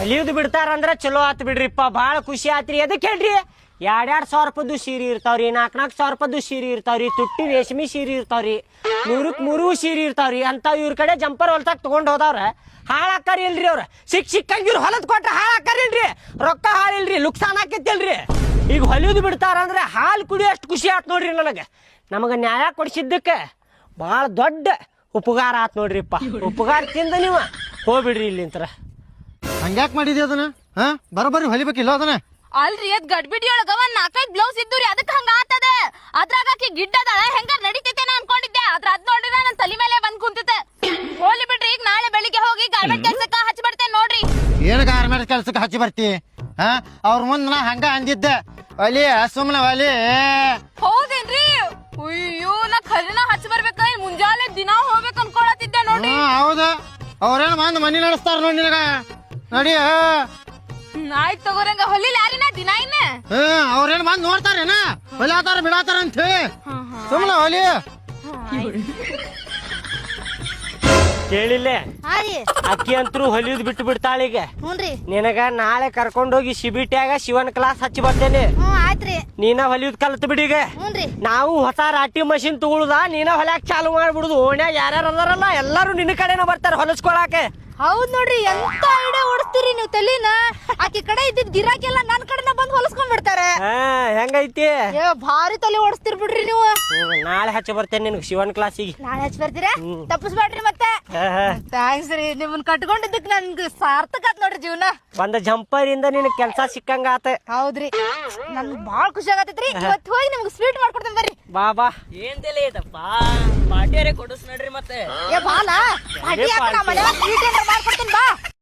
ಹೊಲಿಯೋದು ಬಿಡ್ತಾರಂದ್ರ ಚಲೋ ಆತ್ ಬಿಡ್ರಿಪ್ಪ, ಭಾಳ ಖುಷಿ ಆತ್ರಿ. ಅದಕ್ಕೆ ಹೇಳ್ರಿ 2,000 ರೂಪಾಯ್ದು ಸೀರೆ ಇರ್ತಾವ್ರಿ, 4,000 ರೂಪಾಯ್ದು ಸೀರೆ ಇರ್ತಾವ್ರಿ, ತುಟ್ಟಿ ರೇಷ್ಮೆ ಸೀರೆ ಇರ್ತಾವ್ರಿ, 100 ಸೀರೆ ಇರ್ತಾವ್ರಿ. ಅಂತ ಇವ್ರ ಕಡೆ ಜಂಪರ್ ಹೊಲ್ಸಾಕ್ ತಗೊಂಡ್ ಹೋದವ್ರ ಹಾಳಾಕ್ಕಾರಿ ಇಲ್ರಿ. ಅವ್ರ ಸಿಕ್ಕಂಗ ಇವ್ರು ಹೊಲದ್ ಕೊಟ್ರ ಹಾಳಾಕ್ಕಾರಿ ಇಲ್ರಿ, ರೊಕ್ಕ ಹಾಳಿಲ್ರಿ, ಲುಕ್ಸಾನ್ ಆಕೈತಿಲ್ರಿ. ಈಗ ಹೊಲಿಯೋದು ಬಿಡ್ತಾರಂದ್ರೆ ಹಾಲು ಕುಡಿಯೋ ಅಷ್ಟು ಖುಷಿ ಆತ್ ನೋಡ್ರಿ. ನಮಗೆ ನ್ಯಾಯ ಕೊಡಿಸಿದ್ದಕ್ಕೆ ಭಾಳ ದೊಡ್ಡ ಉಪಕಾರ ಆತ್ ನೋಡ್ರಿಪ್ಪ. ಉಪಕಾರ ತಿಂದ ನೀವು ಹೋಗ್ಬಿಡ್ರಿ ಇಲ್ಲಿಂತ್ರ. ಹಂಗ್ಯಾಕ್ ಮಾಡಿದಿ ಅದನ್ನ? ಬರೋಬ್ಬರಿ ಹೊಲಿಬೇಕಿಲ್ಲ ಅದನ್ನ? ಅಲ್ರಿ ಅದ್ ಗಡ್ಬಿಡಿ ಒಳಗ ಒಂದ್ 4-5 ಬ್ಲೌಸ್ ಇದ್ದುರಿ, ಅದಕ್ಕೆ ಹಂಗ ಆತದ. ಅದ್ರಾಗ ಆಕಿ ಗಿಡ್ಡದಾಳ ಹೆಂಗಾರ ನಡಿತೈತೇನ ಅನ್ಕೊಂಡಿದ್ದೆ, ಆದ್ರ ಅದ್ ನೋಡಿದ್ರ ನನ್ ತಲೆ ಮೇಲೆ ಬಂದ್ ಕುಂತಿತೆ. ಹೋಲಿ ಬಿಡ್ರಿ, ಈಗ ನಾಳೆ ಬೆಳಿಗ್ಗೆ ಹೋಗಿ ಗಾರ್ಮೆಂಟ್ ಕೆಲ್ಸಕ್ಕ ಹಚ್ಚಿ ಬರ್ತೇನೆ ನೋಡ್ರಿ. ಏನ್ ಗಾರ್ಮೆಂಟ್ ಕೆಲ್ಸಕ್ಕೆ ಹಚ್ಚಿ ಬರ್ತಿ? ಅವ್ರ ಮುಂದ್ ನಾ ಹಂಗ ಅಂದಿದ್ದೆ, ಒಲಿ ಸುಮ್ನ ಒಲಿ. ಹೌದೇನ್ರಿ? ಅಯ್ಯೋ, ನಾ ಖರೀನ ಹಚ್ಚಿ ಬರ್ಬೇಕ, ಮುಂಜಾನೆ ದಿನಾ ಹೋಗ್ಬೇಕು ಅನ್ಕೊಳತಿದ್ದೆ ನೋಡ್ರಿ. ಹೌದು, ಅವ್ರೇನ್ ಬಂದ್ ಮನಿ ನಡೆಸ್ತಾರ ನೋಡಿ ನಿನಗ. ನಡಿ. ಆಯ್ತು ತಗೋರಂಗ, ಹೊಲಿಲ್ಲ ಯಾರಿನ ದಿನ ಇನ್ನ. ಅವ್ರೇನ್ ಬಂದ್ ನೋಡ್ತಾರೇನ ಹೊಲಿತಾರ ಬಿಡಾತಾರ ಅಂತ ಹೇಳಿ ಸುಮ್ನ ಹೊಲಿ. ಕೇಳಿಲ್ಲ, ಅಕ್ಕಿ ಅಂತರೂ ಹೊಲಿಯೋದು ಬಿಟ್ಟು ಬಿಡ್ತಾಳೀಗ. ನಿನಗ ನಾಳೆ ಕರ್ಕೊಂಡೋಗಿ ಶಿಬಿಟ್ಯಾಗ ಶಿವನ್ ಕ್ಲಾಸ್ ಹಚ್ಚಿ ಬರ್ತೇನೆ. ನೀನ ಹೊಲಿಯೋದ್ ಕಲ್ತ್ ಬಿಡೀಗ. ನಾವು ಹೊಸ ರಾಟಿ ಮಷಿನ್ ತಗೊಳುದ, ನೀನ ಹೊಲ್ಯಾಕ್ ಚಾಲು ಮಾಡ್ಬಿಡುದು. ಓಣ್ಯಾಗ ಯಾರ್ಯಾರ ಅದಾರಲ್ಲ ಎಲ್ಲಾರು ನಿನ್ನ ಕಡೆನ ಬರ್ತಾರ ಹೊಲಸ್ಕೊಳಾಕ. ಹೌದ್ ನೋಡ್ರಿ, ಎಂತ ಐಡಿಯಾ ಓಡಿಸ್ತೀರಿ ನೀವು ತಲಿನ. ಆಕಿ ಕಡೆ ಇದ್ದಿದ್ ಗಿರಾಕಿಯೆಲ್ಲ ನನ್ ಕಡೆನ ಬಂದ್ ಹೊಲಸ್ಕೊಂಡ್ ಬಿಡ್ತಾರೆ. ಹೆಂಗೈತಿ? ಭಾರಿ ತಲೆ ಓಡಿಸ್ತೀರಿ ಬಿಡ್ರಿ ನೀವು. ನಾಳೆ ಹಚ್ಚಿ ಬರ್ತೇನೆ ನಿನ್ಗೆ ಶಿವನ್ ಕ್ಲಾಸಿಗೆ. ನಾಳೆ ಹಚ್ಚಿ ಬರ್ತೀರಾ? ತಪ್ಪಿಸ್ಬೇಡ್ರಿ ಮತ್ತೆ. ಥ್ಯಾಂಕ್ಸ್ ರೀ, ನಿಮ್ಮನ್ ಕಟ್ಕೊಂಡಿದ್ದಕ್ ನನ್ಗೆ ಸಾರ್ಥಕ ಆತ್ ನೋಡ್ರಿ ಜೀವನ. ಒಂದ್ ಜಂಪರ್ ಇಂದ ನಿನ್ ಕೆಲ್ಸ ಸಿಕ್ಕಂಗ ಆತ. ಹೌದ್ರಿ, ನನ್ಗೆ ಬಾಳ್ ಖುಷಿ ಆಗತ್ತೈತ್ರಿ. ಇವತ್ತು ಹೋಗಿ ನಿಮ್ಗೆ ಸ್ವೀಟ್ ಮಾಡ್ಕೊಡ್ತೇನೆ ಬರ್ರಿ. ಬಾ. ಏನ್ ತಲೆ ಐತಪ್ಪ, ಪಾರ್ಟಿಯರೇ ಕೊಡಿಸ್ ನಡ್ರಿ ಮತ್ತೆ. ಬಾಲ ಪಾರ್ಟಿ ಹಾಕೋಣ, ಮನೆ ಸ್ವೀಟ್ ಮಾಡ್ಕೊಡ್ತೀನಿ.